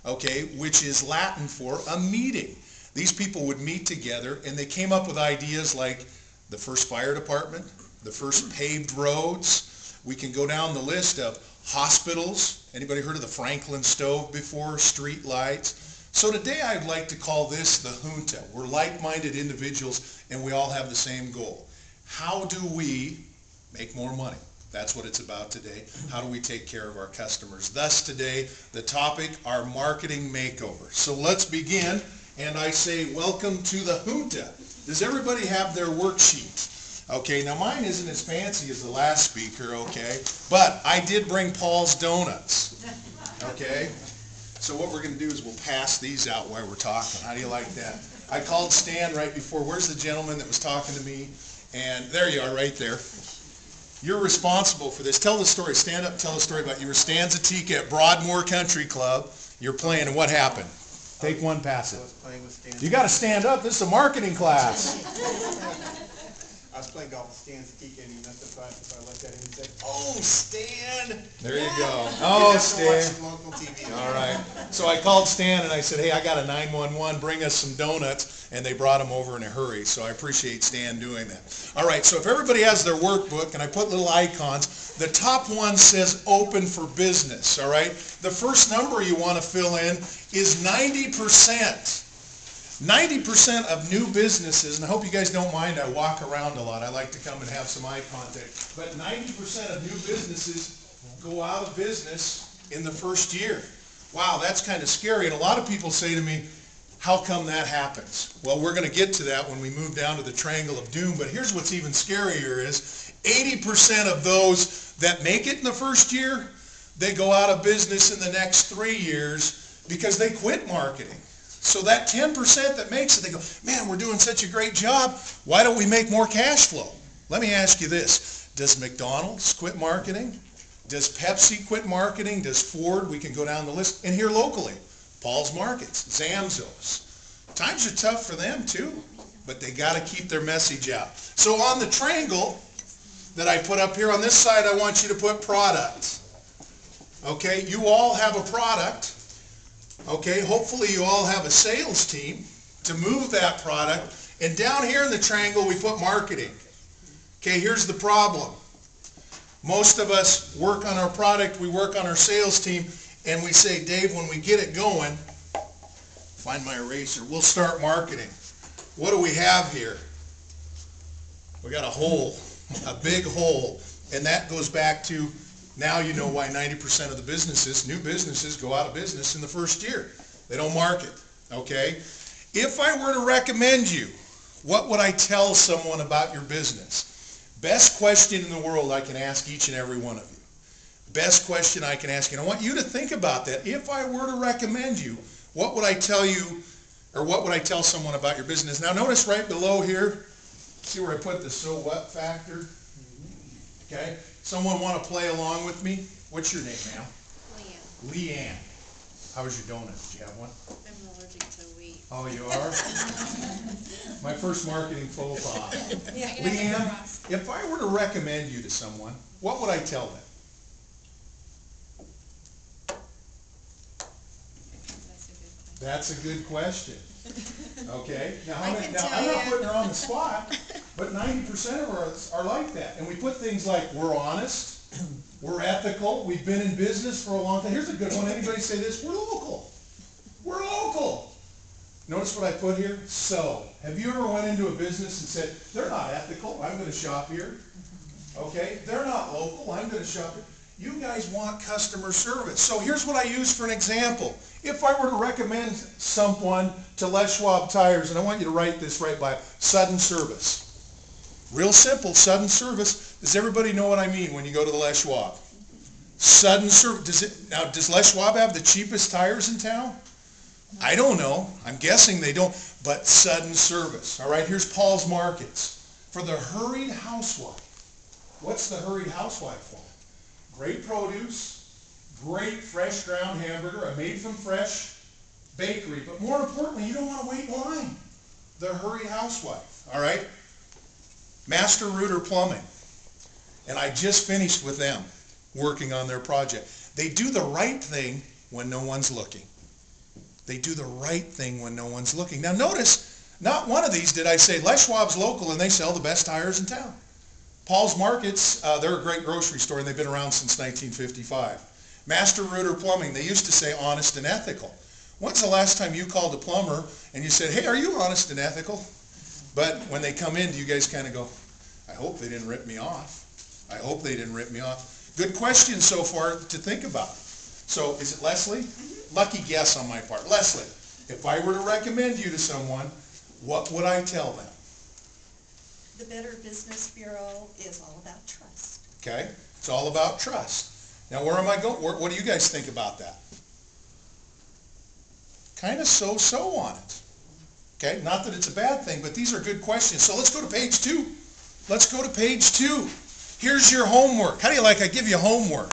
okay, which is Latin for a meeting. These people would meet together, and they came up with ideas like the first fire department, the first paved roads. We can go down the list of hospitals. Anybody heard of the Franklin stove before? Street lights. So today I'd like to call this the junta. We're like-minded individuals, and we all have the same goal. How do we make more money? That's what it's about today. How do we take care of our customers? Thus today, the topic, our marketing makeover. So let's begin, and I say welcome to the junta. Does everybody have their worksheet? Okay, now mine isn't as fancy as the last speaker, okay, but I did bring Paul's Donuts, okay? So what we're going to do is we'll pass these out while we're talking. How do you like that? I called Stan right before. Where's the gentleman that was talking to me? And there you are right there. You're responsible for this. Tell the story. Stand up and tell the story about you were Stanza Tika at Broadmoor Country Club. You're playing, and what happened? Take one, pass it. I was playing with Stan. You got to stand up. This is a marketing class. I was playing golf with Stan Tika, and he messed up practice, so I looked at him and said, "Oh, Stan!" There you go. You Oh, have to watch Stan. some local TV. All right. So I called Stan and I said, hey, I got a 911, bring us some donuts, and they brought them over in a hurry. So I appreciate Stan doing that. All right, so if everybody has their workbook, and I put little icons, the top one says open for business, all right? The first number you want to fill in is 90%. 90% of new businesses, and I hope you guys don't mind, I walk around a lot. I like to come and have some eye contact. But 90% of new businesses go out of business in the first year. Wow, that's kind of scary. And a lot of people say to me, how come that happens? Well, we're going to get to that when we move down to the triangle of doom. But here's what's even scarier is 80% of those that make it in the first year, they go out of business in the next 3 years because they quit marketing. So that 10% that makes it, they go, man, we're doing such a great job. Why don't we make more cash flow? Let me ask you this. Does McDonald's quit marketing? Does Pepsi quit marketing? Does Ford? We can go down the list. And here locally, Paul's Markets, Zamzows. Times are tough for them too, but they got to keep their message out. So on the triangle that I put up here on this side, I want you to put product. Okay, you all have a product. Okay, hopefully you all have a sales team to move that product. And down here in the triangle, we put marketing. Okay, here's the problem. Most of us work on our product, we work on our sales team, and we say, Dave, when we get it going, find my eraser, we'll start marketing. What do we have here? We got a hole, a big hole, and that goes back to, now you know why 90% of the businesses, new businesses, go out of business in the first year. They don't market, okay? If I were to recommend you, what would I tell someone about your business? Best question in the world I can ask each and every one of you. Best question I can ask you. And I want you to think about that. If I were to recommend you, what would I tell you, or what would I tell someone about your business? Now notice right below here, see where I put the so what factor? Okay? Someone want to play along with me? What's your name, ma'am? Leanne. Leanne. How was your donut? Did you have one? I'm allergic to wheat. Oh, you are? My first marketing faux pas. Yeah, Leanne, if I were to recommend you to someone, what would I tell them? That's a good question. Okay? Now, I'm not putting her on the spot, but 90% of us are like that. And we put things like, we're honest, we're ethical, we've been in business for a long time. Here's a good one. Anybody say this? We're local. We're local. Notice what I put here? So, have you ever went into a business and said, they're not ethical, I'm going to shop here. Okay? They're not local, I'm going to shop here. You guys want customer service. So here's what I use for an example. If I were to recommend someone to Les Schwab Tires, and I want you to write this right by sudden service. Real simple, sudden service. Does everybody know what I mean when you go to the Les Schwab? Sudden service. Now, does Les Schwab have the cheapest tires in town? I don't know. I'm guessing they don't. But sudden service. All right, here's Paul's Markets. For the hurried housewife. What's the hurried housewife for? Great produce, great fresh ground hamburger, a made from fresh bakery. But more importantly, you don't want to wait in line. The hurried housewife. All right? Master Rooter Plumbing. And I just finished with them working on their project. They do the right thing when no one's looking. They do the right thing when no one's looking. Now notice, not one of these did I say, Les Schwab's local and they sell the best tires in town. Paul's Markets, they're a great grocery store and they've been around since 1955. Master Rooter Plumbing, they used to say honest and ethical. When's the last time you called a plumber and you said, hey, are you honest and ethical? But when they come in, do you guys kind of go, I hope they didn't rip me off. I hope they didn't rip me off. Good question so far to think about. So is it Leslie? Lucky guess on my part. Leslie, if I were to recommend you to someone, what would I tell them? The Better Business Bureau is all about trust. Okay? It's all about trust. Now where am I going? What do you guys think about that? Kind of so-so on it. Okay? Not that it's a bad thing, but these are good questions. So let's go to page 2. Let's go to page 2. Here's your homework. How do you like I give you homework?